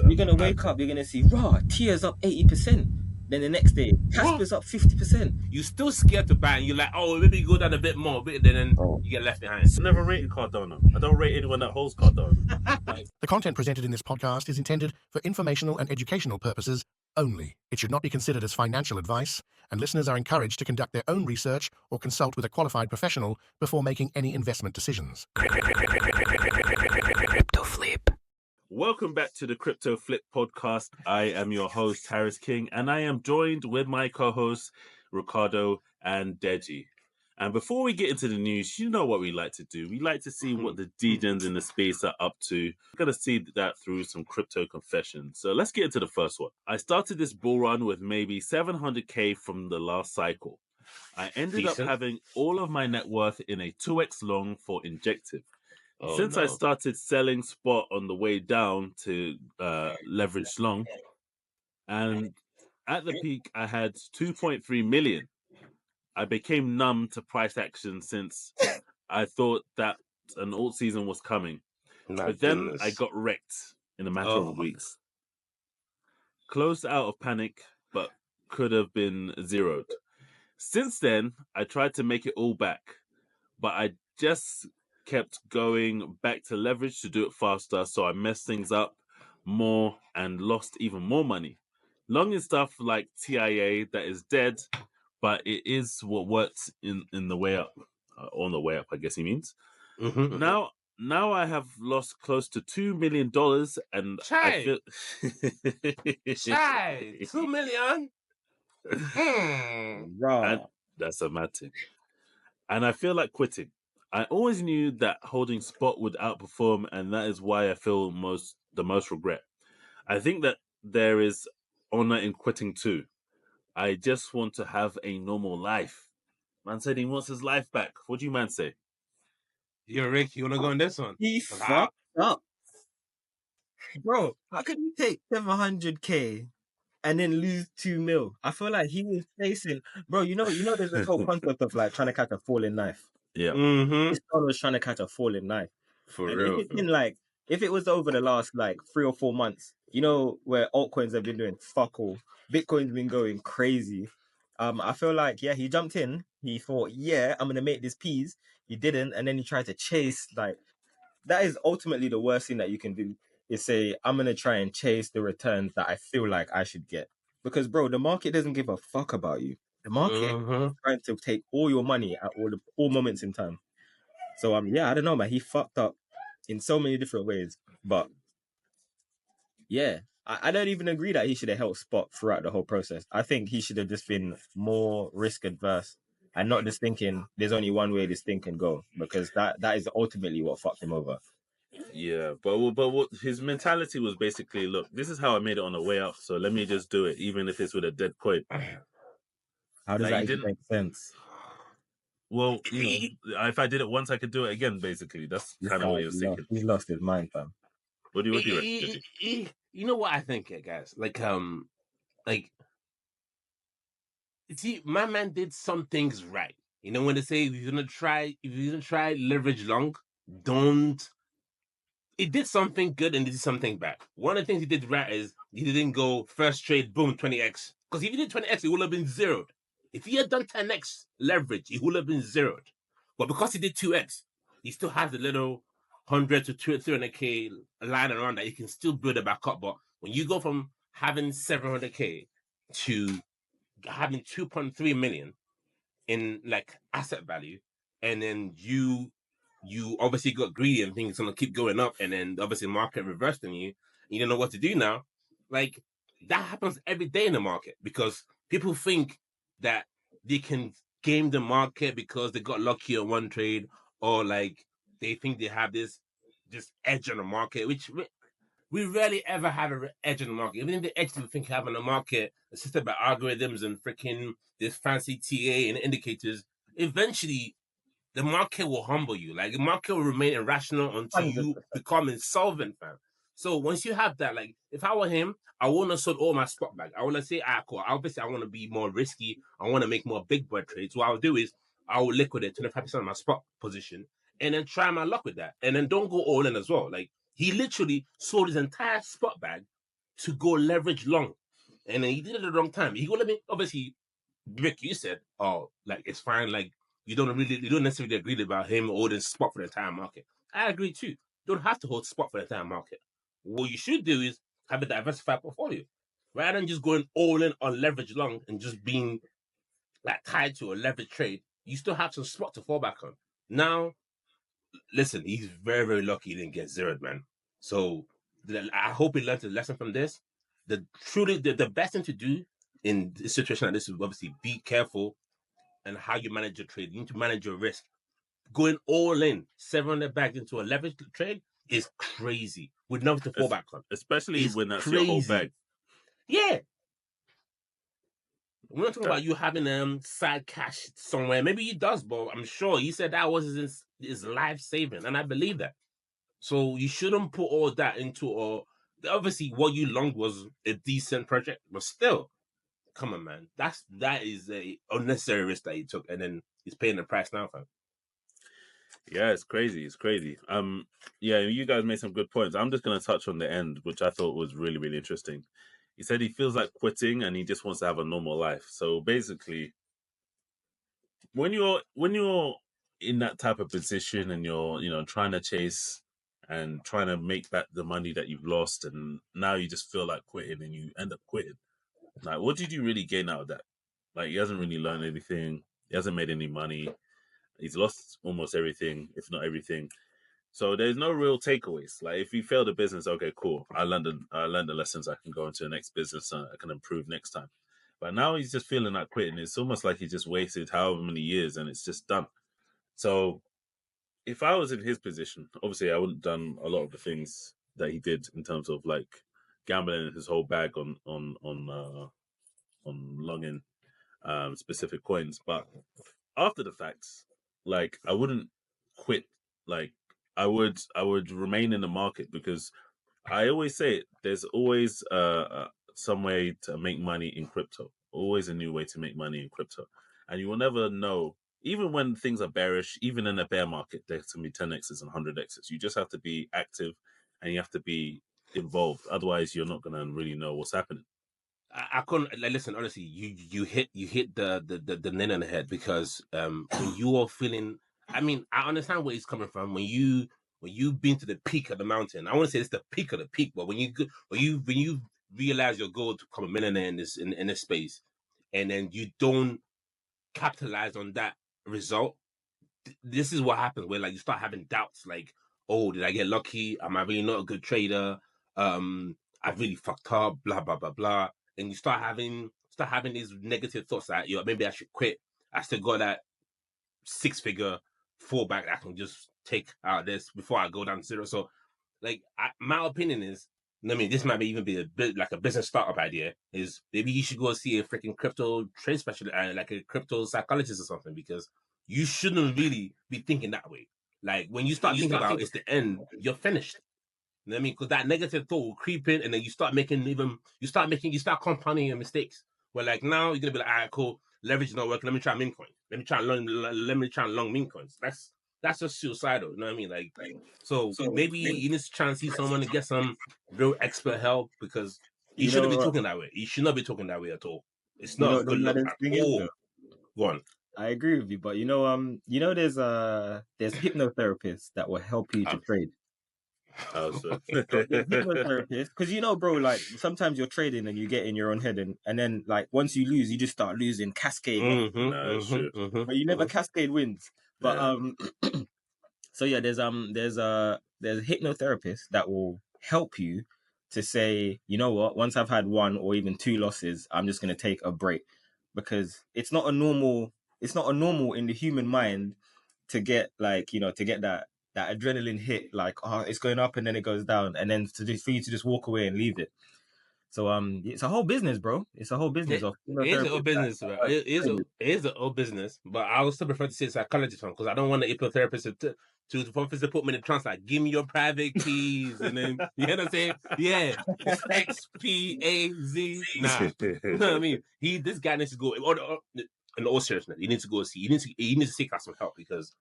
You're gonna wake up, you're gonna see raw Tia's up 80%. Then the next day, Casper's up 50%. You still scared to buy, and you're like, oh, maybe you go down a bit more, but then you get left behind. I never rated Cardano. I don't rate anyone that holds Cardano. The content presented in this podcast is intended for informational and educational purposes only. It should not be considered as financial advice, and listeners are encouraged to conduct their own research or consult with a qualified professional before making any investment decisions. Crypto flip. Welcome back to the Crypto Flip podcast. I am your host, Harris King, and I am joined with my co-hosts, Ricardo and Deji. And before we get into the news, you know what we like to do. We like to see what the DJs in the space are up to. We're going to see that through some crypto confessions. So let's get into the first one. I started this bull run with maybe 700k from the last cycle. I ended up having all of my net worth in a 2x long for Injective. Since I started selling spot on the way down to leverage long, and at the peak I had 2.3 million. I became numb to price action since I thought that an alt season was coming. But then I got wrecked in a matter of weeks. Closed out of panic, but could have been zeroed. Since then, I tried to make it all back, but I just kept going back to leverage to do it faster, so I messed things up more and lost even more money. Long in stuff like TIA that is dead, but it is what worked in the way up, on the way up, I guess he means. Mm-hmm. Now I have lost close to $2 million, and I feel $2 million. And that's a mad thing. And I feel like quitting. I always knew that holding spot would outperform, and that is why I feel the most regret. I think that there is honor in quitting too. I just want to have a normal life. Man said he wants his life back. What do you man say? Yo, Rick, you want to go on this one? He fucked up. Bro, how could you take 700k and then lose 2 mil? I feel like he was facing, bro, you know, there's this whole concept of like trying to catch a falling knife. Yeah. Mm-hmm. This one was trying to catch a falling knife. For and real. If it was over the last like 3 or 4 months, you know, where altcoins have been doing fuck all, Bitcoin's been going crazy. I feel like, yeah, he jumped in. He thought, yeah, I'm going to make this peas. He didn't. And then he tried to chase. Like, that is ultimately the worst thing that you can do, is say, I'm going to try and chase the returns that I feel like I should get. Because, bro, the market doesn't give a fuck about you. The market is trying to take all your money at all moments in time. So, yeah, I don't know, man. He fucked up in so many different ways. But, yeah, I don't even agree that he should have held spot throughout the whole process. I think he should have just been more risk adverse and not just thinking there's only one way this thing can go, because that is ultimately what fucked him over. Yeah, but what his mentality was basically, look, this is how I made it on the way up, so let me just do it, even if it's with a dead coin. How does that even make sense? Well, you know, if I did it once, I could do it again, basically. That's kind of what he was thinking. He's lost his mind, fam. What do you reckon? You know what I think, guys? See, my man did some things right. You know, when they say if you're gonna try leverage long, don't. It did something good and it did something bad. One of the things he did right is he didn't go first trade, boom, 20x. Because if he did 20x, it would have been zeroed. If he had done 10x leverage, it would have been zeroed. But because he did 2x, he still has a little 100 to 300k line around that you can still build it back up. But when you go from having 700k to having 2.3 million in like asset value, and then you obviously got greedy and think it's gonna keep going up, and then obviously market reversed on you, you don't know what to do now. Like, that happens every day in the market, because people think that they can game the market because they got lucky on one trade, or like they think they have this edge on the market, which we rarely ever have an edge on the market. Even the edge we think have on the market, assisted by algorithms and freaking this fancy TA and indicators, eventually the market will humble you. Like, the market will remain irrational until you become insolvent, fam. So once you have that, like, if I were him, I wouldn't have sold all my spot back. I would have say, cool. Obviously, I want to be more risky. I want to make more big bird trades. What I'll do is I will liquidate 25% of my spot position and then try my luck with that. And then don't go all in as well. Like, he literally sold his entire spot bag to go leverage long, and then he did it at the wrong time. He let me obviously, Rick, you said, oh, like it's fine, like you don't necessarily agree about him holding spot for the entire market. I agree too. You don't have to hold spot for the entire market. What you should do is have a diversified portfolio, rather than just going all in on leverage long and just being like tied to a leverage trade. You still have some spot to fall back on. Now, listen, he's very, very lucky he didn't get zeroed, man. So I hope he learned a lesson from this. The best thing to do in a situation like this is obviously be careful and how you manage your trade. You need to manage your risk. Going all in, 700 bags into a leverage trade is crazy with nothing to fall back on. Especially It's when that's crazy. your whole bag. Yeah. We're not talking about you having side cash somewhere. Maybe he does, but I'm sure he said that was his life saving, and I believe that. So you shouldn't put all that into obviously what you longed was a decent project, but still, come on, man. That is a unnecessary risk that he took, and then he's paying the price now, fam. Yeah, it's crazy. It's crazy. Yeah, you guys made some good points. I'm just gonna touch on the end, which I thought was really, really interesting. He said he feels like quitting and he just wants to have a normal life. So basically, when you're in that type of position and you're trying to chase and trying to make back the money that you've lost, and now you just feel like quitting and you end up quitting. Like, what did you really gain out of that? Like, he hasn't really learned anything. He hasn't made any money. He's lost almost everything, if not everything. So there's no real takeaways. Like, if you fail the business, okay, cool. I learned the lessons. I can go into the next business and I can improve next time. But now he's just feeling like quitting. It's almost like he just wasted however many years and it's just done. So if I was in his position, obviously I wouldn't have done a lot of the things that he did in terms of like gambling his whole bag on longing specific coins. But after the facts, like I wouldn't quit. Like I would remain in the market because I always say it. There's always some way to make money in crypto. Always a new way to make money in crypto, and you will never know. Even when things are bearish, even in a bear market, there can be 10x's and 100x's. You just have to be active, and you have to be involved. Otherwise, you're not going to really know what's happening. I couldn't like, listen. Honestly, you hit the nail on the head because when you are feeling, I mean, I understand where he's coming from. When you've been to the peak of the mountain, I want to say it's the peak of the peak, but when you realize your goal to become a millionaire in this space, and then you don't capitalize on that result, this is what happens where like you start having doubts, like, oh, did I get lucky? Am I really not a good trader? I really fucked up, blah blah blah blah. And you start having these negative thoughts that maybe I should quit. I still got that 6-figure fallback I can just take out of this before I go down to zero. So, like, my opinion is, I mean, this might even be a bit like a business startup idea. Is maybe you should go see a freaking crypto trade specialist, like a crypto psychologist or something, because you shouldn't really be thinking that way. Like when you start thinking about it's the end, you're finished. You know what I mean? Because that negative thought will creep in, and then you start compounding your mistakes. Where like now you're gonna be like, all right, cool, leverage not working. Let me try meme coin. Let me try and long meme coins. That's just suicidal. You know what I mean? Like, so maybe you need to try and see someone to get some real expert help because you shouldn't be talking that way. You should not be talking that way at all. It's not a good look at all. Go on. I agree with you, but there's hypnotherapists that will help you to trade. Hypnotherapists, because bro, like sometimes you're trading and you get in your own head, and then like once you lose, you just start losing cascade. But you never cascade wins. But so yeah, there's a hypnotherapist that will help you to say, you know what, once I've had one or even two losses, I'm just gonna take a break, because it's not a normal in the human mind to get like to get that adrenaline hit, like it's going up and then it goes down, and then for you to just walk away and leave it. So it's a whole business, bro. It's a whole business of it is a whole business, bro. It is a whole business. But I would still prefer to say psychologist one, because I don't want the hypnotherapist to put me in a trance like, give me your private keys, and then you know what I'm saying? Yeah, XPAZ. Nah, you know what I mean? This guy needs to go. In all seriousness, he needs to go see. He needs to seek out some help, because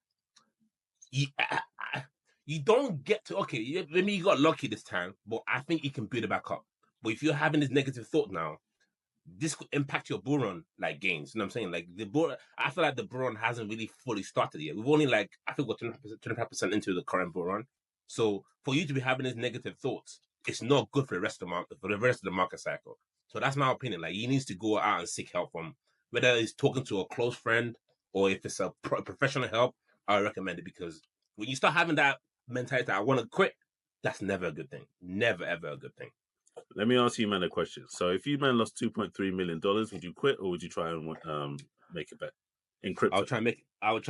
you don't get to, okay, maybe you got lucky this time, but I think you can build it back up. But if you're having this negative thought now, this could impact your bull run like gains. You know what I'm saying? Like the bull, I feel like the bull run hasn't really fully started yet. We've only like I think we're 25% into the current bull run. So for you to be having these negative thoughts, it's not good for the rest of the market, for the rest of the market cycle. So that's my opinion. Like he needs to go out and seek help from whether he's talking to a close friend or if it's a professional help. I recommend it because when you start having that mentality, I want to quit. That's never a good thing. Never ever a good thing. Let me ask you, man, a question. So, if you, man, lost $2.3 million, would you quit or would you try and make it back in crypto? I would try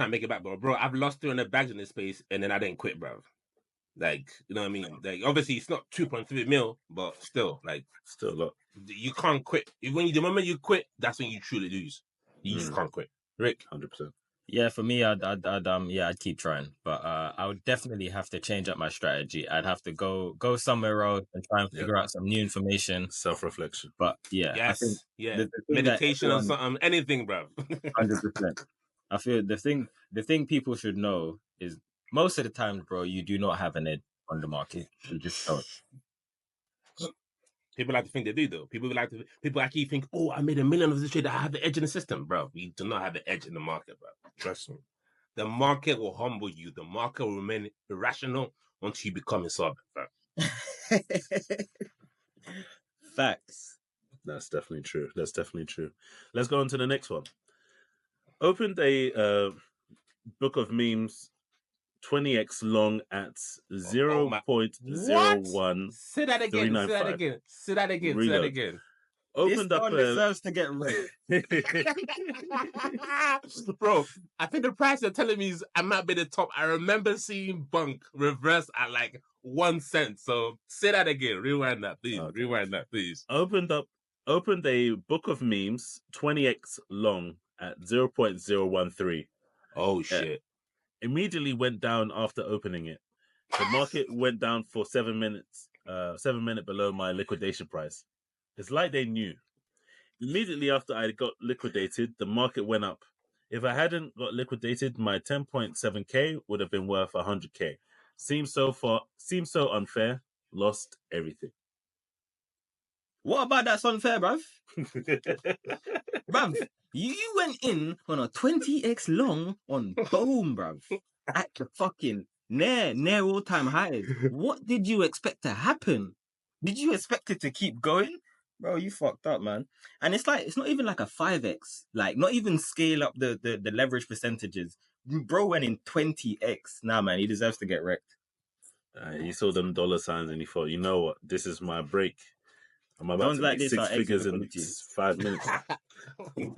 and make it back, bro. I've lost 300 bags in this space and then I didn't quit, bro. Like, you know what I mean? Like, obviously, it's not 2.3 mil, but still, like, Still a lot. You can't quit. The moment you quit, that's when you truly lose. You just can't quit. Rick? 100%. Yeah, for me, I'd keep trying, but I would definitely have to change up my strategy. I'd have to go somewhere else and try and figure out some new information, self-reflection. But yeah, yes, I think the meditation or something, anything, bro. 100%. I feel the thing people should know is most of the time, bro, you do not have an edge on the market. You just don't. People like to think they do, though. People actually think, oh, I made $1 million of this trade. I have the edge in the system, bro. You do not have the edge in the market, bro. Trust me. The market will humble you. The market will remain irrational until you become insolvent, bro. Facts. That's definitely true. Let's go on to the next one. Opened a book of memes 20x long at 0.01. Say that again. Opened this up one deserves to get read. Bro, I think the price you're telling me is I might be the top. I remember seeing Bunk reverse at like 1 cent. So say that again. Rewind that, please. Okay. Opened a book of memes 20x long at 0.013. Oh shit. Immediately went down after opening it. The market went down for 7 minutes, 7 minutes below my liquidation price. It's like they knew. Immediately after I got liquidated, the market went up. If I hadn't got liquidated, my 10.7k would have been worth 100k. Seems so unfair. Lost everything. What about that's unfair, bruv? Bruv, you went in on a 20x long on boom, bruv. At the fucking near all-time highs. What did you expect to happen? Did you expect it to keep going? Bro, you fucked up, man. And it's like, it's not even like a 5x. Like, not even scale up the leverage percentages. Bro went in 20x. Nah, man, he deserves to get wrecked. He saw them dollar signs and he thought, you know what? This is my break. I'm about to make 6 figures in 5 minutes. And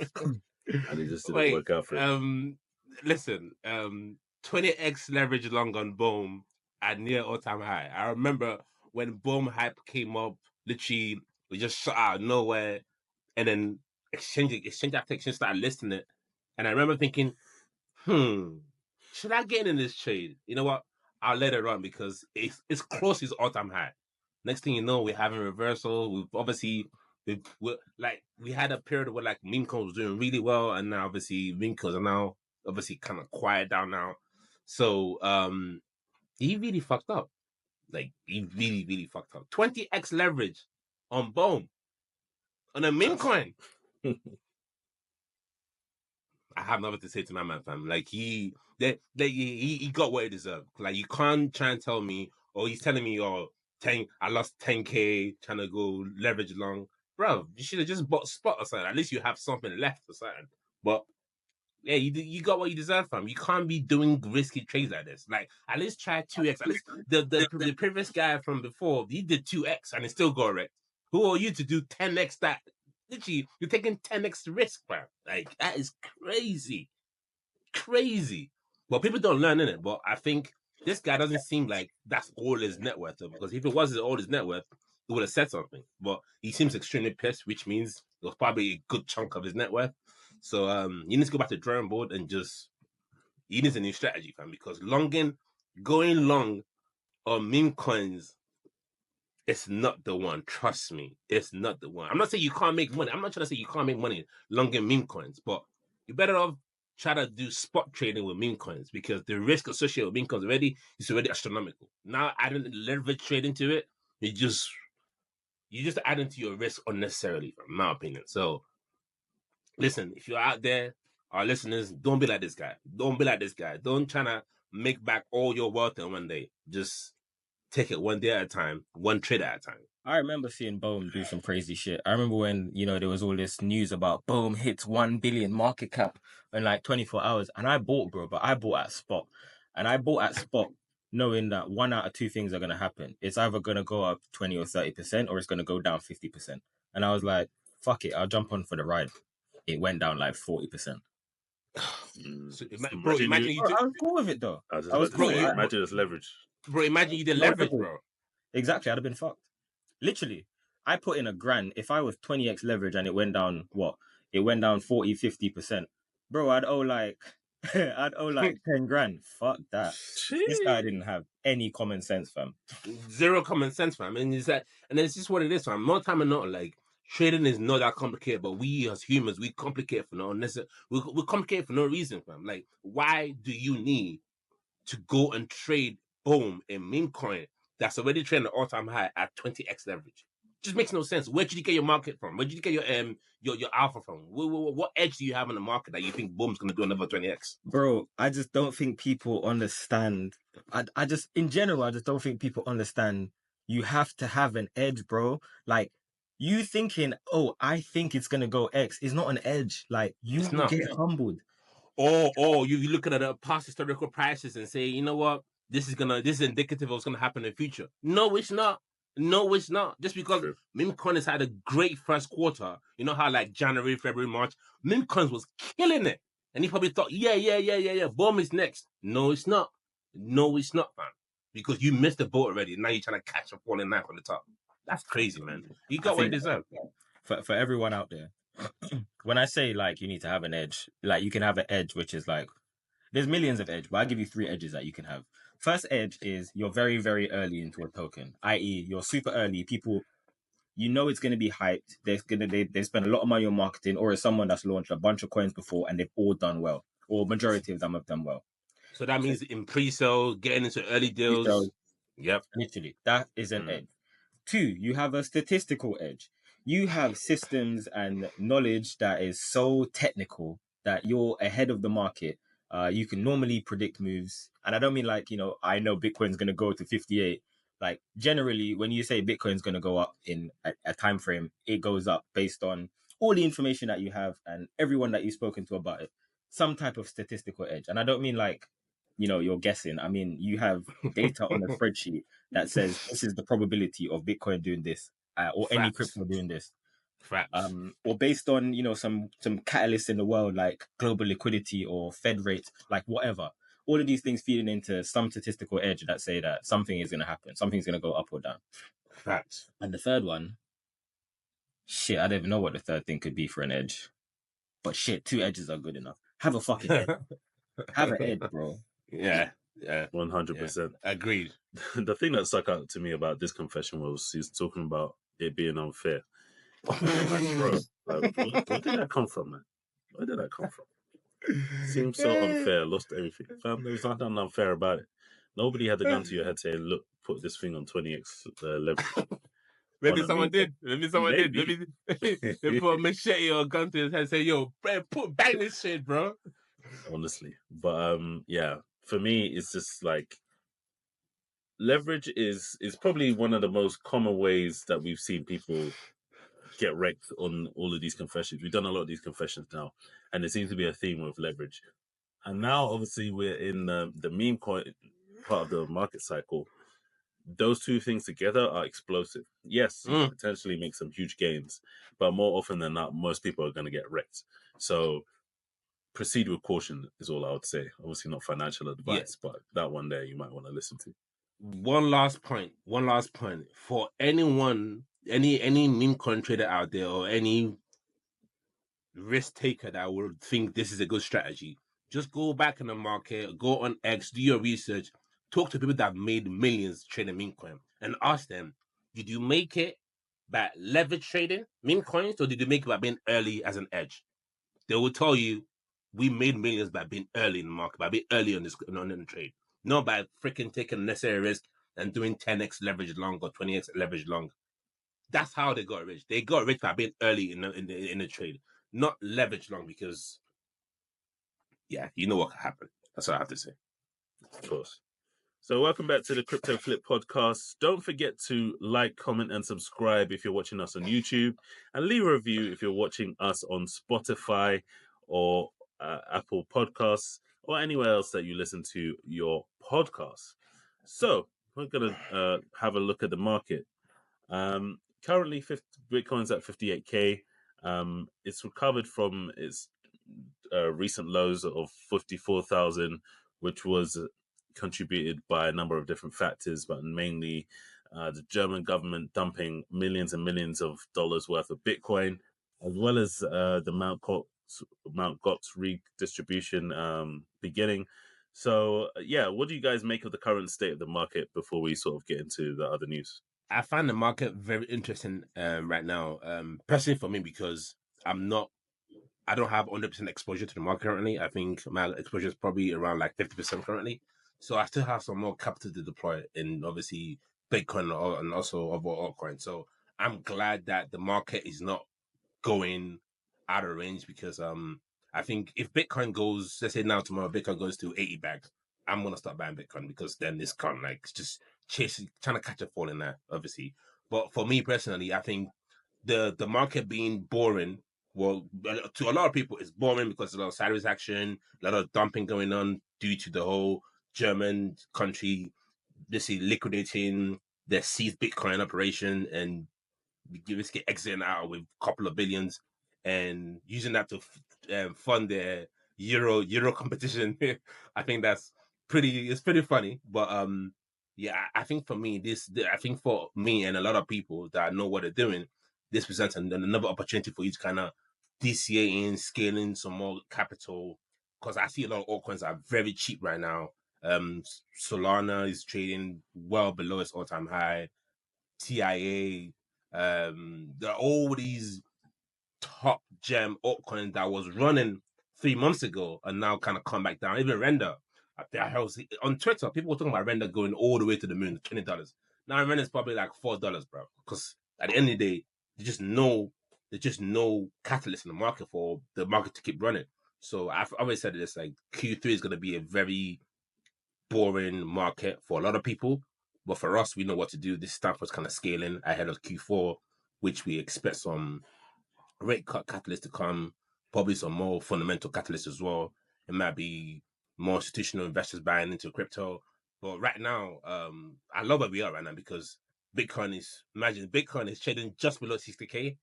it just didn't work out for him. Listen, 20x leverage long on Boom at near all-time high. I remember when Boom hype came up, literally, we just shot out of nowhere, and then exchange after exchange started listing it. And I remember thinking, should I get in this trade? You know what? I'll let it run because it's close to his all-time high. Next thing you know, we're having reversal. We had a period where like meme coins was doing really well, and now obviously meme coins are now obviously kind of quiet down now. So he really fucked up. Like he really, really fucked up. 20x leverage on Boom on a meme coin. I have nothing to say to my man, fam. Like he got what he deserved. Like you can't try and tell me, or he's telling me, I lost 10k trying to go leverage long. Bro, you should have just bought spot or something. At least you have something left or something. But yeah, you got what you deserve, fam. You can't be doing risky trades like this. Like at least try 2x. At least the previous guy from before, he did 2x and it still got wrecked. Who are you to do 10x that? Literally, you're taking 10x risk, bro. Like that is crazy. Well, people don't learn in it, but I think this guy doesn't seem like that's all his net worth, because if it was all his net worth, he would have said something. But he seems extremely pissed, which means it was probably a good chunk of his net worth. So he needs to go back to the drawing board and he needs a new strategy, fam, because going long on meme coins, it's not the one. Trust me, it's not the one. I'm not saying you can't make money. I'm not trying to say you can't make money long in meme coins, but you're better off try to do spot trading with meme coins, because the risk associated with meme coins is already astronomical. Now adding leverage trading to it, you're just adding to your risk unnecessarily, in my opinion. So, listen, if you're out there, our listeners, don't be like this guy. Don't be like this guy. Don't try to make back all your wealth in one day. Just take it one day at a time, one trade at a time. I remember seeing Bohm do some crazy shit. I remember when, there was all this news about Bohm hits 1 billion market cap in like 24 hours. And I bought, bro, but I bought at spot. And I bought at spot knowing that one out of two things are going to happen. It's either going to go up 20 or 30% or it's going to go down 50%. And I was like, fuck it, I'll jump on for the ride. It went down like 40%. So, bro, imagine you I was cool with it though. I was cool. Imagine it's leverage. Bro, imagine you did leverage, bro. Exactly, I'd have been fucked. Literally, I put in $1,000. If I was 20x leverage and it went down, it went down 40, 50%. Bro, I'd owe like 10 grand. Fuck that. This guy didn't have any common sense, fam. Zero common sense, fam. And it's just what it is, fam. More time than not, like, trading is not that complicated, but we as humans, we complicate for no unnecessary. We complicate for no reason, fam. Like, why do you need to go and trade Boom in meme coin that's already trading an all-time high at 20x leverage? Just makes no sense. Where did you get your market from? Where did you get your alpha from? What edge do you have in the market that you think Boom's going to do another 20x? Bro, I just don't think people understand. I just, in general, I just don't think people understand you have to have an edge, bro. Like, you thinking, oh, I think it's going to go X is not an edge. Like, you get humbled. Or you looking at the past historical prices and say, you know what? This is indicative of what's gonna happen in the future. No, it's not. No, it's not. Just because meme coins had a great first quarter, you know how like January, February, March, meme coins was killing it. And he probably thought, yeah, Boom is next. No, it's not. No, it's not, man. Because you missed the boat already. Now you're trying to catch a falling knife on the top. That's crazy, man. You got what you deserve. For everyone out there, when I say like you need to have an edge, like you can have an edge, which is like there's millions of edge, but I'll give you 3 edges that you can have. First edge is you're very, very early into a token, i.e. you're super early. People, it's going to be hyped. They spend a lot of money on marketing, or it's someone that's launched a bunch of coins before and they've all done well, or majority of them have done well. So that means in pre-sale, getting into early deals. Pre-sale, yep. Literally, that is an edge. 2, you have a statistical edge. You have systems and knowledge that is so technical that you're ahead of the market. You can normally predict moves. And I don't mean like, I know Bitcoin's going to go to 58. Like generally, when you say Bitcoin's going to go up in a time frame, it goes up based on all the information that you have and everyone that you've spoken to about it. Some type of statistical edge. And I don't mean like, you're guessing. I mean, you have data on a spreadsheet that says this is the probability of Bitcoin doing this or any crypto doing this. Facts. Or based on, some catalysts in the world like global liquidity or Fed rates, like whatever. All of these things feeding into some statistical edge that say that something is going to happen. Something's going to go up or down. Facts. And the third one, shit, I don't even know what the third thing could be for an edge. But shit, 2 edges are good enough. Have a fucking edge. Have an edge, bro. Yeah. 100%. Agreed. The thing that stuck out to me about this confession was he's talking about it being unfair. Like, bro, where did that come from, man? Where did that come from? Seems so unfair. Lost everything. Fam, there's nothing unfair about it. Nobody had the gun to your head saying, "Look, put this thing on 20x leverage." Maybe someone did. Maybe they put a machete or a gun to his head and say, "Yo, bang this shit, bro." Honestly, but yeah, for me, it's just like leverage is probably one of the most common ways that we've seen people get wrecked on all of these confessions. We've done a lot of these confessions now, and there seems to be a theme with leverage. And now, obviously, we're in the meme coin part of the market cycle. Those 2 things together are explosive. Yes, you can potentially make some huge gains, but more often than not, most people are going to get wrecked. So proceed with caution is all I would say. Obviously not financial advice, but that one there you might want to listen to. One last point. For anyone, any meme coin trader out there or any risk taker that would think this is a good strategy, just go back in the market, go on X, do your research, talk to people that have made millions trading meme coin and ask them, did you make it by leverage trading meme coins or did you make it by being early as an edge? They will tell you, we made millions by being early in the market, by being early on the trade, not by freaking taking necessary risk and doing 10x leverage long or 20x leverage long. That's how they got rich. They got rich by being early in the trade, not leverage long, because yeah, you know what can happen. That's what I have to say. Of course. So welcome back to the Crypto Flip podcast. Don't forget to like, comment, and subscribe if you're watching us on YouTube, and leave a review if you're watching us on Spotify or Apple Podcasts or anywhere else that you listen to your podcasts. So we're gonna have a look at the market. Currently, Bitcoin's at 58K. It's recovered from its recent lows of 54,000, which was contributed by a number of different factors, but mainly the German government dumping millions and millions of dollars worth of Bitcoin, as well as the Mount Gox redistribution beginning. So, yeah, what do you guys make of the current state of the market before we sort of get into the other news? I find the market very interesting right now, personally for me, because I don't have 100% exposure to the market currently. I think my exposure is probably around like 50% currently. So I still have some more capital to deploy in obviously Bitcoin and also other altcoins. So I'm glad that the market is not going out of range, because I think if Bitcoin goes, let's say now tomorrow Bitcoin goes to 80 bags, I'm gonna start buying Bitcoin, because then this can't like just chasing trying to catch a fall in there, obviously. But for me personally, I think the market being boring, well, to a lot of people it's boring because there's a lot of sideways action, a lot of dumping going on due to the whole German country basically liquidating their seized Bitcoin operation and basically exiting out with a couple of billions and using that to fund their Euro competition. I think it's pretty funny. But yeah, I think for me I think for me and a lot of people that know what they're doing, this presents another opportunity for you to kind of DCA in, scaling some more capital, because I see a lot of altcoins that are very cheap right now. Solana is trading well below its all-time high. TIA, there are all these top gem altcoins that was running 3 months ago and now kind of come back down. Even Render, on Twitter, people were talking about Render going all the way to the moon, $20. Now Render is probably like $4, bro. Because at the end of the day, there's just no catalyst in the market for the market to keep running. So I've always said this, like Q3 is going to be a very boring market for a lot of people. But for us, we know what to do. This stuff was kind of scaling ahead of Q4, which we expect some rate cut catalysts to come, probably some more fundamental catalysts as well. It might be more institutional investors buying into crypto. But right now, I love where we are right now, because Bitcoin is trading just below 60K,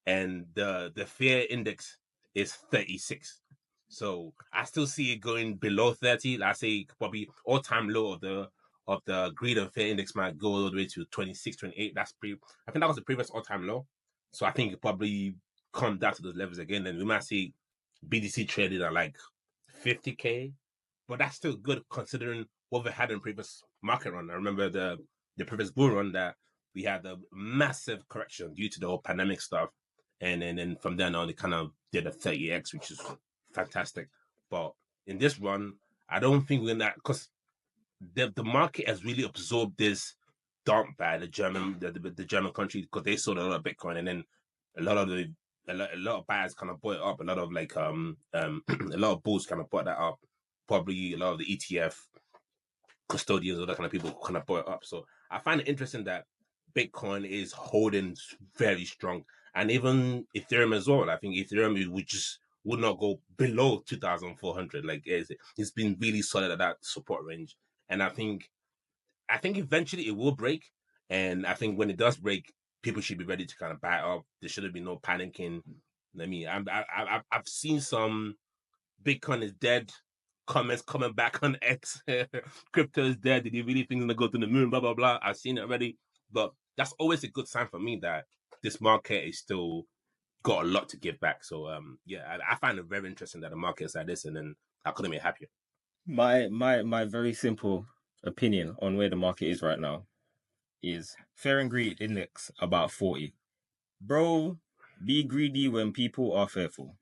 and the fear index is 36. So I still see it going below 30. I say probably all-time low of the greed and fear index might go all the way to 26, 28. I think that was the previous all-time low. So I think it probably come down to those levels again. And we might see BTC traded at like 50K. But that's still good considering what we had in previous market run. I remember the previous bull run that we had a massive correction due to the whole pandemic stuff. And then from then on, it kind of did a 30x, which is fantastic. But in this run, I don't think we're in that, because the market has really absorbed this dump by the German country, because they sold a lot of Bitcoin, and then a lot of buyers kind of bought it up. A lot of a lot of bulls kind of bought that up. Probably a lot of the ETF custodians, all that kind of people kind of bought it up. So I find it interesting that Bitcoin is holding very strong, and even Ethereum as well. I think Ethereum would not go below 2,400. Like it's been really solid at that support range, and I think eventually it will break. And I think when it does break, people should be ready to kind of buy up. There shouldn't be no panicking. I mean, I've seen some Bitcoin is dead comments coming back on X. Crypto is dead. Did you really think it's gonna go to the moon? Blah blah blah. I've seen it already, but that's always a good sign for me that this market is still got a lot to give back. So yeah, I find it very interesting that the market is like this, and then I couldn't be happier. My very simple opinion on where the market is right now is Fear and Greed index about 40. Bro, be greedy when people are fearful.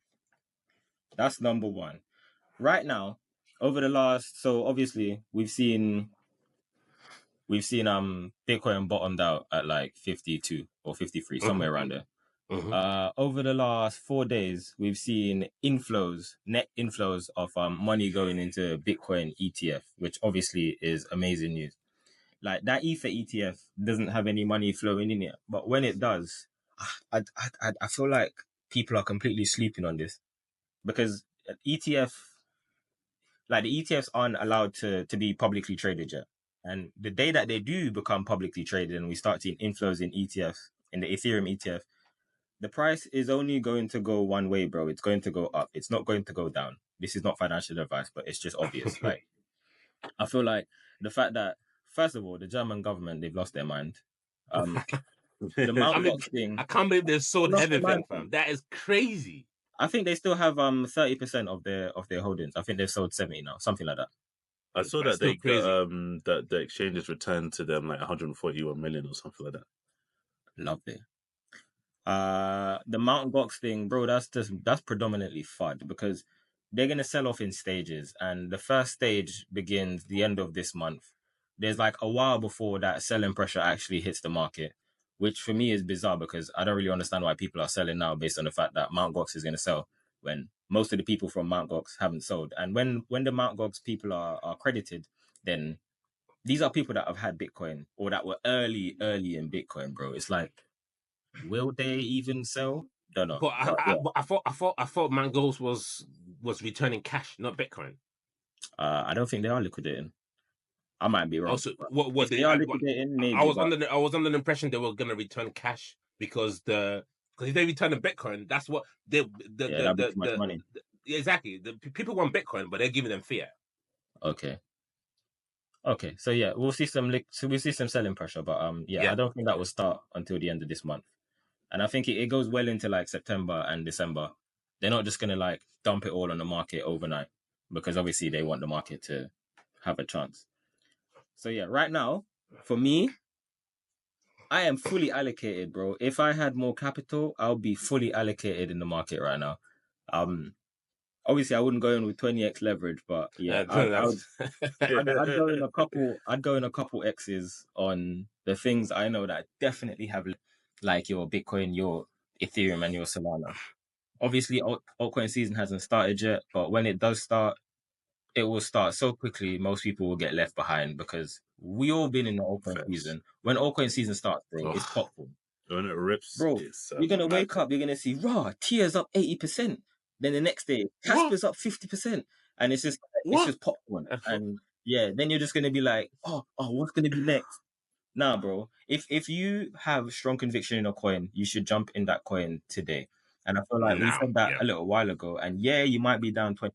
That's number one. Right now, over the last, so obviously we've seen we've seen Bitcoin bottomed out at like 52 or 53, somewhere around there. Over the last 4 days, we've seen net inflows of money going into Bitcoin ETF, which obviously is amazing news. Like that Ether ETF doesn't have any money flowing in it, but when it does, I feel like people are completely sleeping on this because ETF, like the ETFs aren't allowed to be publicly traded yet. And the day that they do become publicly traded and we start seeing inflows in ETFs, in the Ethereum ETF, the price is only going to go one way, bro. It's going to go up. It's not going to go down. This is not financial advice, but it's just obvious. Like, I feel like the fact that, first of all, the German government, they've lost their mind. The Mount Gox thing, I can't believe they sold lost their everything, mind, fam. That is crazy. I think they still have 30% of their holdings. I think they've sold 70 now, something like that. I saw That's that they still crazy. that the exchanges returned to them like 141 million or something like that. Lovely. The Mount Gox thing, bro, that's predominantly FUD because they're gonna sell off in stages, and the first stage begins the end of this month. There's like a while before that selling pressure actually hits the market, which for me is bizarre because I don't really understand why people are selling now based on the fact that Mount Gox is gonna sell when most of the people from Mount Gox haven't sold. And when the Mount Gox people are credited, then these are people that have had Bitcoin or that were early in Bitcoin, bro. It's like, will they even sell? Don't know. But Yeah. I thought Mangos was returning cash, not Bitcoin. I don't think they are liquidating. I might be wrong. Also, If they are liquidating, maybe. I was under the impression they were gonna return cash because if they return a Bitcoin, that's what that'd be too much money. Exactly. The people want Bitcoin, but they're giving them fiat. Okay. So yeah, we'll see some selling pressure, but I don't think that will start until the end of this month, and I think it goes well into like September and December. They're not just gonna like dump it all on the market overnight because obviously they want the market to have a chance. So yeah, right now for me, I am fully allocated, bro. If I had more capital, I'll be fully allocated in the market right now. Obviously I wouldn't go in with 20x leverage, but yeah, I'd go in a couple. I'd go in a couple X's on the things I know that definitely have, like your Bitcoin, your Ethereum, and your Solana. Obviously, altcoin season hasn't started yet, but when it does start, it will start so quickly. Most people will get left behind because we all been in the altcoin season. When altcoin season starts, it's popcorn. When it rips, bro, you're gonna wake up. You're gonna see Tia's up 80%. Then the next day, Casper's up 50%, and it's just popcorn. And yeah, then you're just gonna be like, oh, what's gonna be next? Nah, bro. If you have strong conviction in a coin, you should jump in that coin today. And I feel like we said that a little while ago. And yeah, you might be down 20.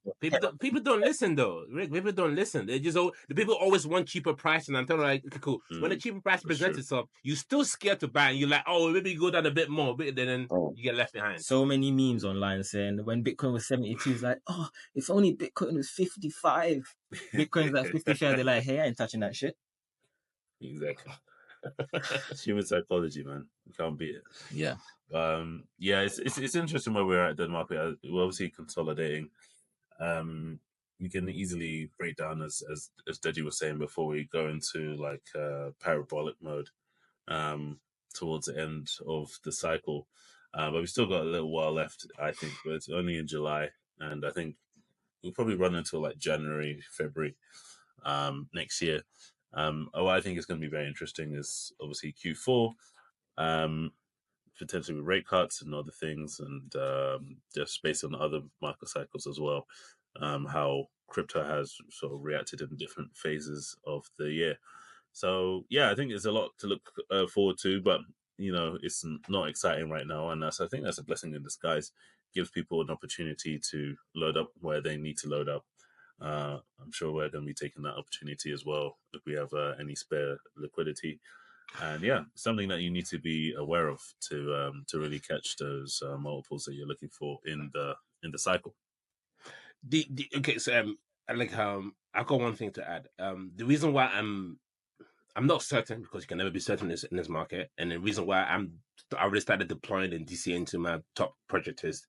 People don't listen though, Rick. People don't listen. They just the people always want cheaper price, and I'm telling like, okay, cool. When the cheaper price presents itself, you're still scared to buy, and you're like, oh, maybe you go down a bit more, but then you get left behind. So many memes online saying when Bitcoin was 72, it's like, oh, if only Bitcoin was 55. Bitcoin's like 55. They're like, hey, I ain't touching that shit. Exactly. It's human psychology, man. You can't beat it. Yeah. It's interesting where we're at the market. We're obviously consolidating. We can easily break down as Deji was saying before we go into like parabolic mode towards the end of the cycle. But we've still got a little while left, I think. But it's only in July, and I think we'll probably run until like January, February next year. What I think is going to be very interesting is obviously Q4, potentially with rate cuts and other things, and just based on other market cycles as well, how crypto has sort of reacted in different phases of the year. So yeah, I think there's a lot to look forward to, but it's not exciting right now, and I think that's a blessing in disguise. Gives people an opportunity to load up where they need to load up. I'm sure we're going to be taking that opportunity as well if we have any spare liquidity, and yeah, something that you need to be aware of to really catch those multiples that you're looking for in the cycle. Okay, so I've got one thing to add. The reason why I'm not certain, because you can never be certain in this market, and the reason why I already started deploying in DC into my top project is,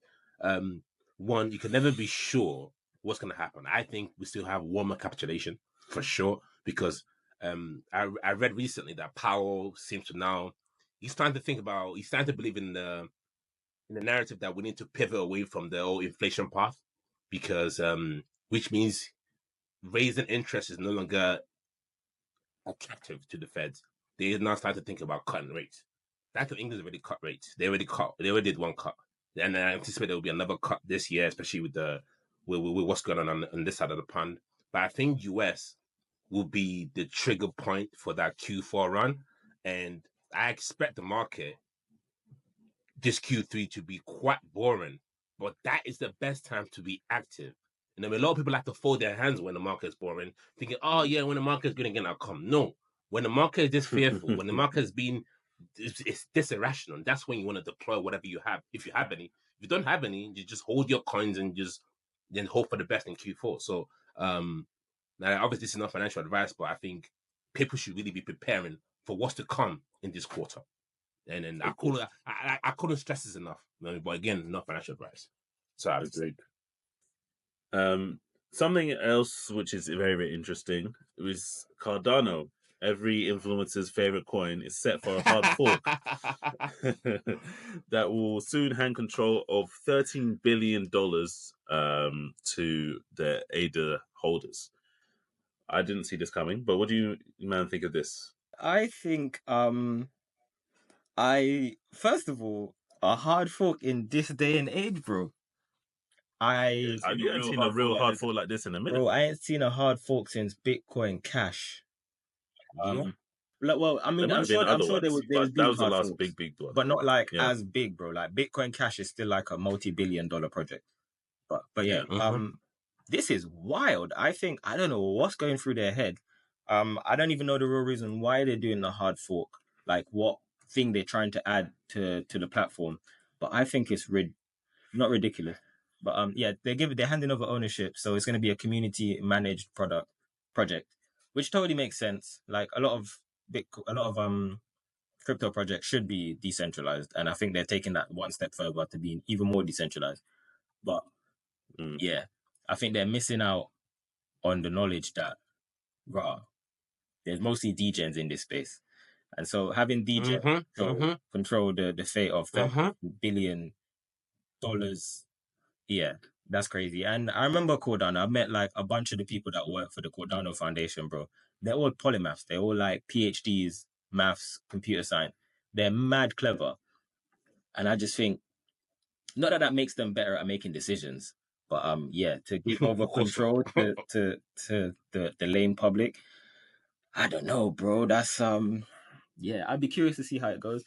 one, you can never be sure what's going to happen. I think we still have one more capitulation for sure, because I read recently that Powell seems to now he's starting to believe in the narrative that we need to pivot away from the old inflation path, because which means raising interest is no longer attractive to the Feds. They now start to think about cutting rates. Bank of England's already cut rates. They already did one cut, and I anticipate there will be another cut this year, especially with what's going on this side of the pond. But I think US will be the trigger point for that Q4 run, and I expect the market this Q3 to be quite boring. But that is the best time to be active. And I mean, a lot of people like to fold their hands when the market is boring, thinking, "Oh yeah, when the market is good again, I'll come." No, when the market is this fearful, when the market has been it's this irrational. That's when you want to deploy whatever you have. If you have any, if you don't have any, you just hold your coins and just then hope for the best in Q4. So, now obviously this is not financial advice, but I think people should really be preparing for what's to come in this quarter. And then I couldn't stress this enough. But again, not financial advice. So I Agreed. Something else which is very, very interesting is Cardano. Every influencer's favorite coin is set for a hard fork that will soon hand control of $13 billion to the ADA holders. I didn't see this coming, but what do you man think of this? I think first of all, a hard fork in this day and age, bro. I haven't seen a real hard fork like this in a minute. Bro, I ain't seen a hard fork since Bitcoin Cash. Well, I mean, I'm sure there was that was the last big one, but not like as big, bro. Like Bitcoin Cash is still like a multi-billion-dollar project. But yeah, this is wild. I don't know what's going through their head. I don't even know the real reason why they're doing the hard fork. Like what thing they're trying to add to the platform. But I think it's not ridiculous. But yeah, they're handing over ownership, so it's going to be a community managed project, which totally makes sense. Like a lot of crypto projects should be decentralized, and I think they're taking that one step further to being even more decentralized. But yeah, I think they're missing out on the knowledge that there's mostly degens in this space, and so having degens control the fate of $30 billion. Yeah, that's crazy. And I remember Cardano. I met like a bunch of the people that work for the Cardano Foundation, bro. They're all polymaths. They're all like PhDs, maths, computer science. They're mad clever. And I just think, not that makes them better at making decisions, but yeah, to give over control to the lame public, I don't know, bro. That's yeah, I'd be curious to see how it goes.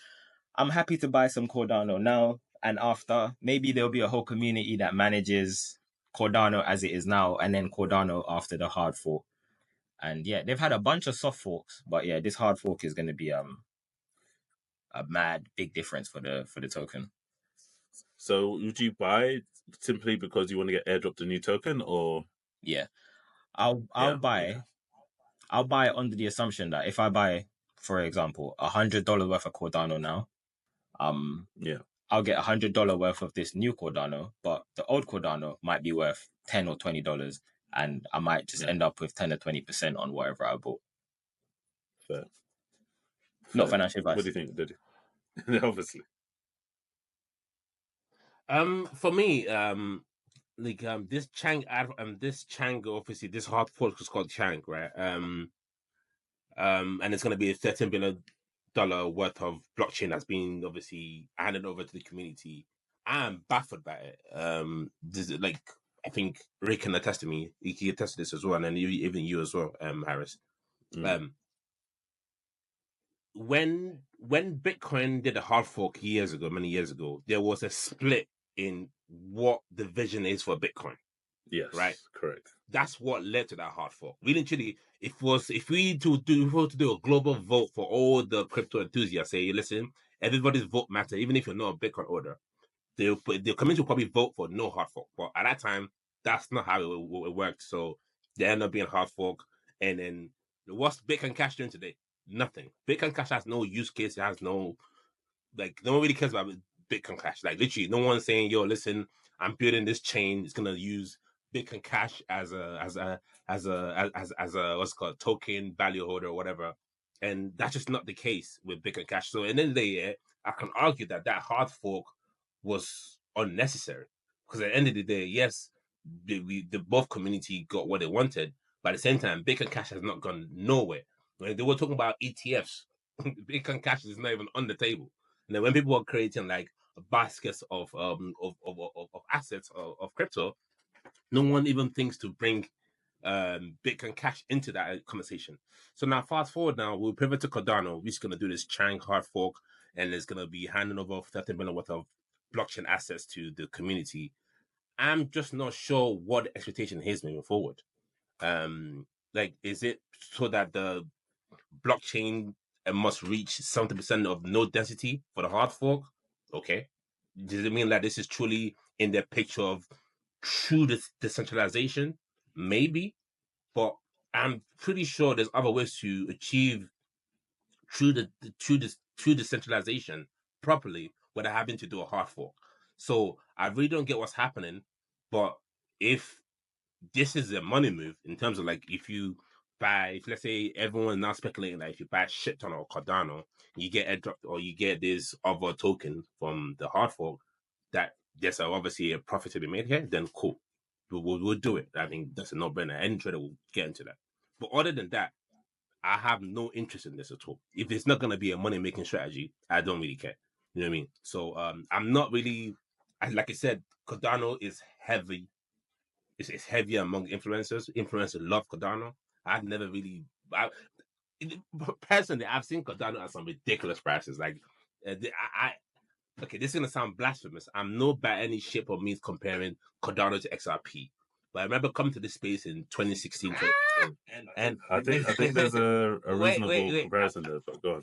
I'm happy to buy some Cardano now and after. Maybe there'll be a whole community that manages Cardano as it is now, and then Cardano after the hard fork. And yeah, they've had a bunch of soft forks, but yeah, this hard fork is going to be a mad big difference for the token. So would you buy simply because you want to get airdropped a new token, or? Yeah, I'll buy. I'll buy under the assumption that if I buy, for example, $100 worth of Cardano now, I'll get $100 worth of this new Cardano, but the old Cardano might be worth $10 or $20, and I might just end up with 10 or 20% on whatever I bought. Fair. Not financial advice. What do you think, Deji? Obviously. For me, this Chang, obviously this hard fork is called Chang, right? And it's going to be a $13 billion worth of blockchain that's been obviously handed over to the community. I'm baffled by it. This is like, I think Rick can attest to me. He can attest to this as well, and then even you as well, Harris. When Bitcoin did a hard fork many years ago, there was a split in what the vision is for Bitcoin. Yes, right, correct. That's what led to that hard fork. Really, truly, if we to do a global vote for all the crypto enthusiasts, say, listen, everybody's vote matter, even if you're not a Bitcoin order, the community will probably vote for no hard fork. But at that time, that's not how it worked. So there ended up being hard fork. And then what's Bitcoin Cash doing today? Nothing. Bitcoin Cash has no use case. It has no, like, no one really cares about Bitcoin Cash. Like, literally, no one's saying, yo, listen, I'm building this chain. It's going to use Bitcoin Cash as a what's it called token value holder or whatever, and that's just not the case with Bitcoin Cash. So at the end of the day, yeah, I can argue that hard fork was unnecessary because at the end of the day, yes, the both community got what they wanted, but at the same time, Bitcoin Cash has not gone nowhere. When they were talking about ETFs, Bitcoin Cash is not even on the table. And then when people are creating like baskets of assets of crypto, no one even thinks to bring Bitcoin Cash into that conversation. So now, fast forward now, we'll pivot to Cardano. We're just going to do this Chang hard fork, and it's going to be handing over 30 million worth of blockchain assets to the community. I'm just not sure what the expectation is moving forward. Like, is it so that the blockchain must reach 70% of node density for the hard fork? Okay. Does it mean that this is truly in the picture of true decentralization? Maybe, but I'm pretty sure there's other ways to achieve true decentralization properly without having to do a hard fork. So I really don't get what's happening. But if this is a money move in terms of like if let's say everyone now speculating that if you buy a shit ton of Cardano, you get airdropped or you get this other token from the hard fork, that there's obviously a profit to be made here, then cool. We'll do it. I think that's a no-brainer. Any trader will get into that. But other than that, I have no interest in this at all. If it's not going to be a money-making strategy, I don't really care. You know what I mean? So I'm not really, like I said, Cardano is heavy. It's heavier among influencers. Influencers love Cardano. I've never really, personally, I've seen Cardano at some ridiculous prices. Like, okay, this is gonna sound blasphemous. I'm no by any shape or means comparing Cardano to XRP, but I remember coming to this space in 2016, 2015, and I think there's a reasonable comparison there, but go on.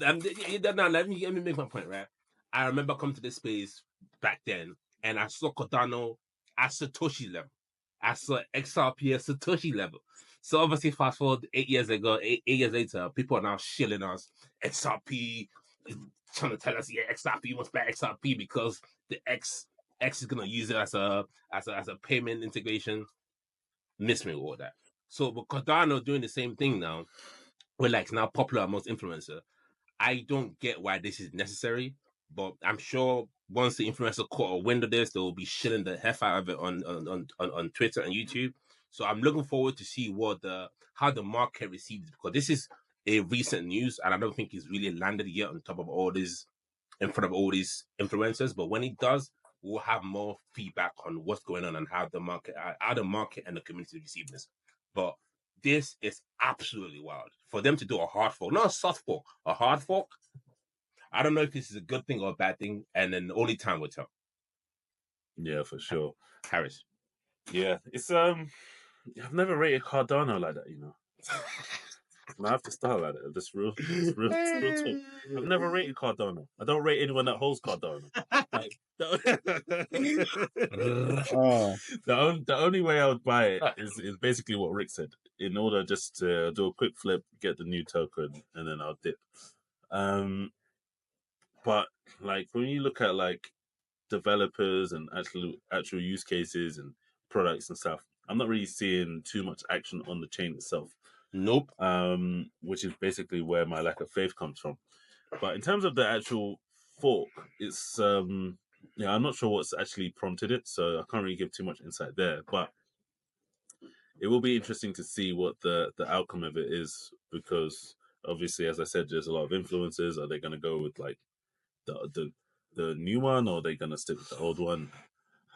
Now, let me make my point, right? I remember coming to this space back then, and I saw Cardano at Satoshi level. I saw XRP at Satoshi level. So obviously, fast forward 8 years ago, 8 years later, people are now shilling us. XRP trying to tell us, yeah, XRP must buy XRP because the X is gonna use it as a payment integration. Miss me with all that. So, but Cardano doing the same thing now, where like it's now popular amongst influencers. I don't get why this is necessary, but I'm sure once the influencer caught a wind of this, they will be shilling the heck out of it on Twitter and YouTube. So I'm looking forward to see how the market receives it, because this is a recent news, and I don't think it's really landed yet on top of all this in front of all these influencers. But when it does, we'll have more feedback on what's going on and how the market and the community receive this. But this is absolutely wild for them to do a hard fork, not a soft fork, a hard fork. I don't know if this is a good thing or a bad thing, and then only time will tell. Yeah, for sure. Harris. Yeah, it's I've never rated Cardano like that, you know. I have to start like that. This real talk. I've never rated Cardano. I don't rate anyone that holds Cardano. Like, the only way I would buy it is basically what Rick said. In order just to do a quick flip, get the new token, and then I'll dip. But like when you look at like developers and actual use cases and products and stuff, I'm not really seeing too much action on the chain itself. Nope. Which is basically where my lack of faith comes from. But in terms of the actual fork, it's I'm not sure what's actually prompted it, so I can't really give too much insight there. But it will be interesting to see what the outcome of it is, because obviously, as I said, there's a lot of influencers. Are they going to go with like the new one, or are they going to stick with the old one?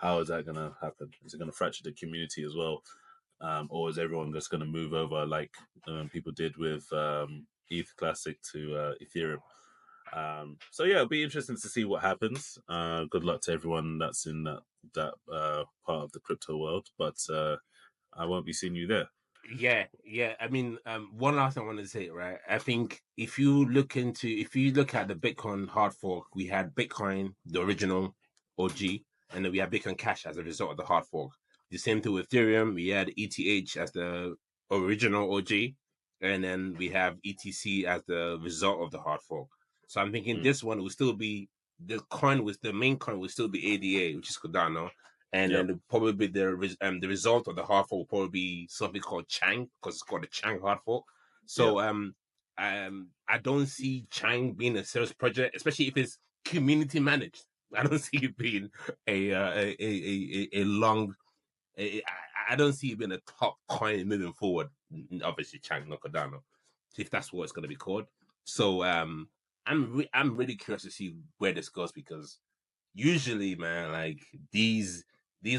How is that going to happen? Is it going to fracture the community as well? Or is everyone just going to move over like people did with ETH Classic to Ethereum? So yeah, it'll be interesting to see what happens. Good luck to everyone that's in that part of the crypto world, but I won't be seeing you there. Yeah. I mean, one last thing I wanted to say, right? I think if you look at the Bitcoin hard fork, we had Bitcoin, the original OG, and then we had Bitcoin Cash as a result of the hard fork. The same thing with Ethereum. We had ETH as the original OG, and then we have ETC as the result of the hard fork. So I'm thinking this one will still be the main coin will still be ADA, which is Cardano, And then probably the result of the hard fork will probably be something called Chang, because it's called the Chang hard fork. So I don't see Chang being a serious project, especially if it's community managed. I don't see it being a long. I don't see it being a top coin moving forward. Obviously, Chang no Cardano, if that's what it's going to be called. So I'm really curious to see where this goes, because usually, man, like these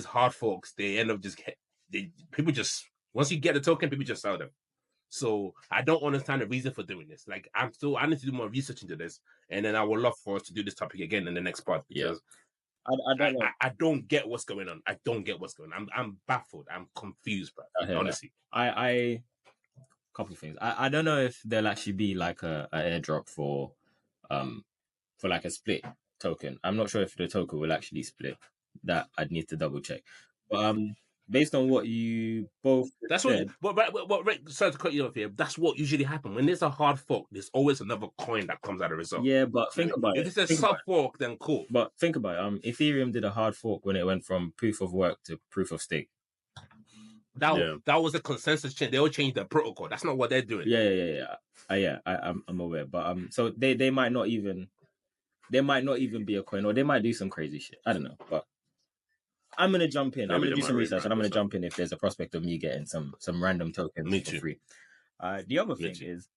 hard forks, they end up people just, once you get the token, people just sell them. So I don't understand the reason for doing this. Like I need to do more research into this, and then I would love for us to do this topic again in the next part, because I don't know. I don't get what's going on. I don't get what's going on. I'm baffled. I'm confused, bro. Honestly. I couple things. I don't know if there'll actually be like a airdrop for like a split token. I'm not sure if the token will actually split. That I'd need to double check. But based on what you both said, what Rick, sorry to cut you off here. That's what usually happens when there's a hard fork. There's always another coin that comes out of the result. Yeah, but think about it. If it's a soft fork, then cool. But think about it. Ethereum did a hard fork when it went from proof of work to proof of stake. That was a consensus change. They all changed the protocol. That's not what they're doing. I'm aware. But so they might not even be a coin, or they might do some crazy shit. I don't know. But I'm gonna jump in. I'm gonna do some research, and I'm gonna jump in if there's a prospect of me getting some random tokens for free. The other thing is,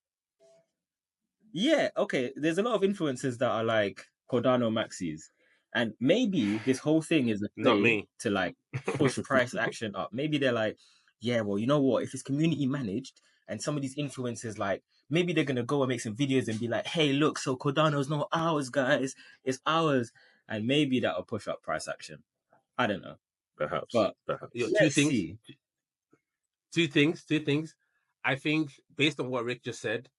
okay, there's a lot of influencers that are like Cardano maxis, and maybe this whole thing is a play to like push price action up. Maybe they're like, yeah, well, you know what? If it's community managed, and some of these influencers, like, maybe they're gonna go and make some videos and be like, hey, look, so Cardano's not ours, guys, it's ours, and maybe that'll push up price action. I don't know. Perhaps. Two things. I think based on what Rick just said,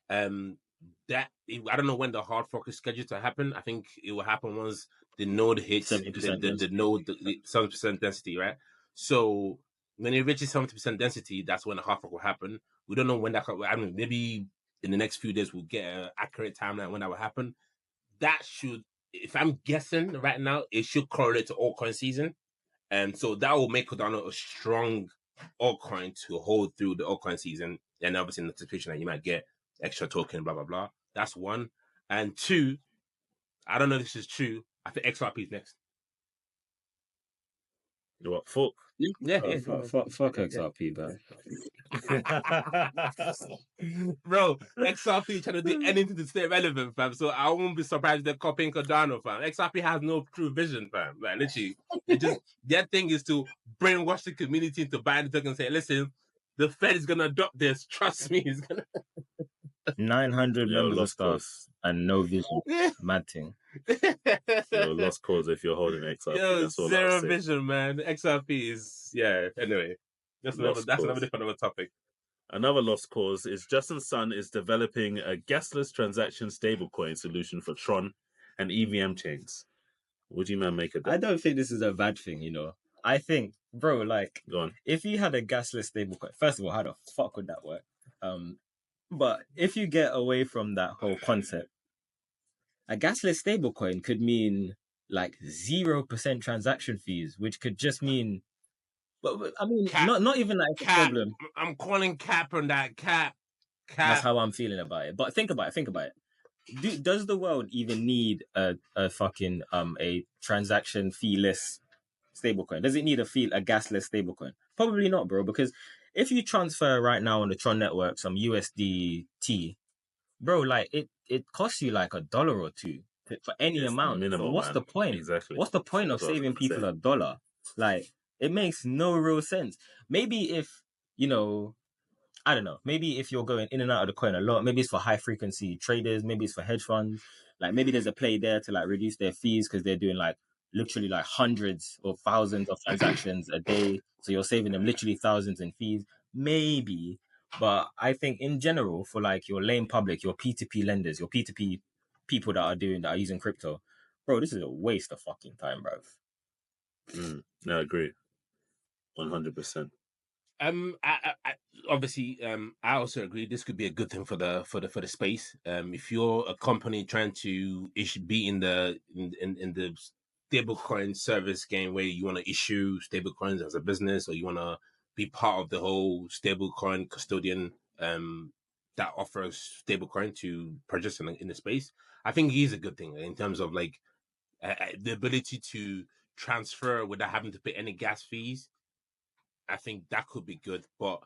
that I don't know when the hard fork is scheduled to happen. I think it will happen once the node hits 70% the node 70% density, right? So when it reaches 70% density, that's when the hard fork will happen. We don't know when that. I mean, maybe in the next few days we'll get an accurate timeline when that will happen. That should, if I'm guessing right now, it should correlate to altcoin season, and so that will make Cardano a strong altcoin to hold through the altcoin season. And obviously, in the anticipation that you might get extra token, blah blah blah. That's one. And two, I don't know if this is true. I think XRP is next. What, fuck? Fuck XRP, bro. Bro, XRP trying to do anything to stay relevant, fam. So I won't be surprised if they're copying Cardano, fam. XRP has no true vision, fam. Like, literally, their thing is to brainwash the community into buying the token and say, listen, the Fed is gonna adopt this. Trust me, it's gonna. 900 members of staff and no vision. Mad thing. Lost cause if you're holding XRP. That's all zero vision, man. XRP is Anyway, that's another different topic. Another lost cause is Justin Sun is developing a gasless transaction stablecoin solution for Tron and EVM chains. What do you make of that? I don't think this is a bad thing, you know. I think, bro, like, go on. If you had a gasless stablecoin, first of all, how the fuck would that work? But if you get away from that whole concept, a gasless stablecoin could mean like 0% transaction fees, which could just mean, but I mean, not even like a problem. I'm calling cap on that cap. That's how I'm feeling about it. But think about it. Does the world even need a fucking a transaction fee-less stablecoin? Does it need a gasless stablecoin? Probably not, bro, because if you transfer right now on the Tron network some USDT, bro, like it costs you like $1 or $2 for any amount. Minimal, what's the point? Exactly. What's the point of saving people $1? Like, it makes no real sense. Maybe if, you know, I don't know, maybe if you're going in and out of the coin a lot, maybe it's for high frequency traders, maybe it's for hedge funds. Like, maybe there's a play there to like reduce their fees because they're doing like literally like hundreds or thousands of transactions a day. So you're saving them literally thousands in fees. Maybe. But I think in general, for like your lame public, your P2P lenders, your P2P people that are using crypto, bro, this is a waste of fucking time, bro. No, I agree. 100%. Obviously, I also agree. This could be a good thing for the space. If you're a company trying to be in the stablecoin service game where you want to issue stablecoins as a business, or you want to be part of the whole stablecoin custodian that offers stablecoin to purchase in the space, I think it is a good thing in terms of like the ability to transfer without having to pay any gas fees. I think that could be good, but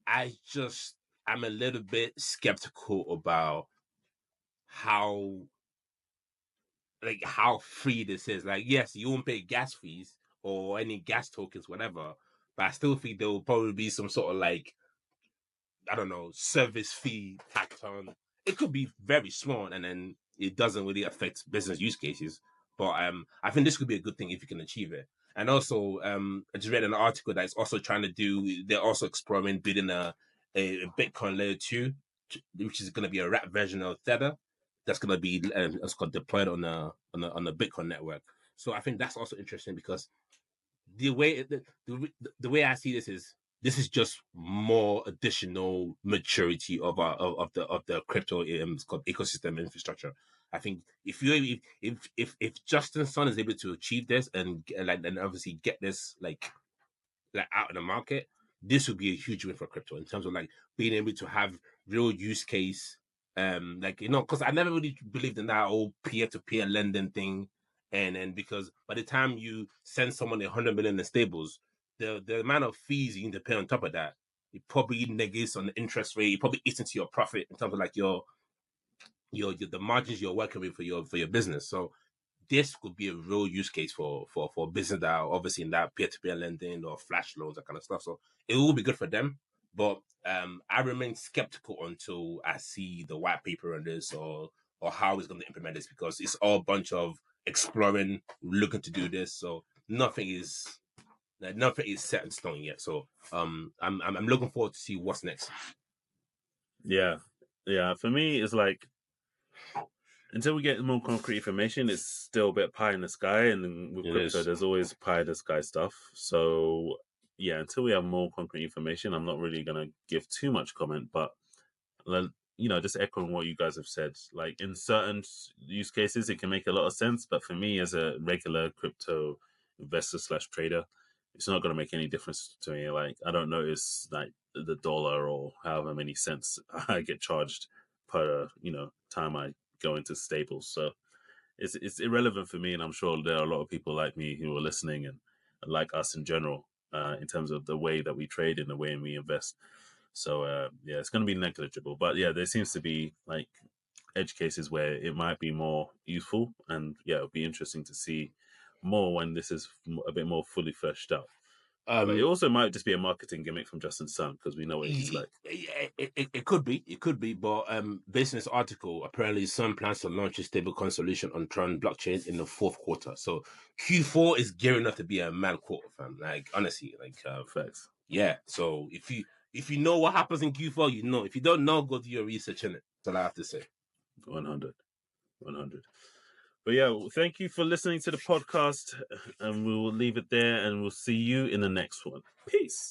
I'm a little bit skeptical about how free this is. Like, yes, you won't pay gas fees or any gas tokens, whatever, but I still think there will probably be some sort of like, I don't know, service fee tacked on. It could be very small, and then it doesn't really affect business use cases. But I think this could be a good thing if you can achieve it. And also, I just read an article that is also trying to do. They're also exploring building a Bitcoin layer 2, which is going to be a wrap version of Tether. That's going to be it's called deployed on the Bitcoin network. So I think that's also interesting because the way I see this is just more additional maturity of the crypto ecosystem infrastructure. I think if Justin Sun is able to achieve this and obviously get this like out in the market, this would be a huge win for crypto in terms of like being able to have real use case. Because I never really believed in that old peer-to-peer lending thing, and because by the time you send someone 100 million in stables, the amount of fees you need to pay on top of that, it probably negates on the interest rate. It probably eats into your profit in terms of like your the margins you're working with for your business. So this could be a real use case for business that are obviously in that peer-to-peer lending or flash loans, that kind of stuff. So it will be good for them. But I remain skeptical until I see the white paper on this or how it's going to implement this, because it's all a bunch of exploring, looking to do this. So nothing is set in stone yet. So I'm looking forward to see what's next. Yeah. For me, it's like until we get more concrete information, it's still a bit pie in the sky. And with crypto, there's always pie in the sky stuff. So yeah, until we have more concrete information, I'm not really gonna give too much comment. But just echoing what you guys have said, like in certain use cases, it can make a lot of sense. But for me, as a regular crypto investor / trader, it's not going to make any difference to me. Like, I don't notice like the dollar or however many cents I get charged per time I go into stables. So it's irrelevant for me, and I'm sure there are a lot of people like me who are listening and like us in general, in terms of the way that we trade and the way we invest. So it's going to be negligible. But yeah, there seems to be like edge cases where it might be more useful, and yeah, it'll be interesting to see more when this is a bit more fully fleshed out. But it also might just be a marketing gimmick from Justin Sun, because we know what he's like. It could be, but based on this article, apparently Sun plans to launch a stablecoin solution on Tron blockchain in the fourth quarter. So Q4 is gearing up to be a mad quarter, fam. Like, honestly, like facts. Yeah. So if you know what happens in Q4, you know. If you don't know, go do your research in it. That's all I have to say. 100. But yeah, thank you for listening to the podcast, and we will leave it there, and we'll see you in the next one. Peace.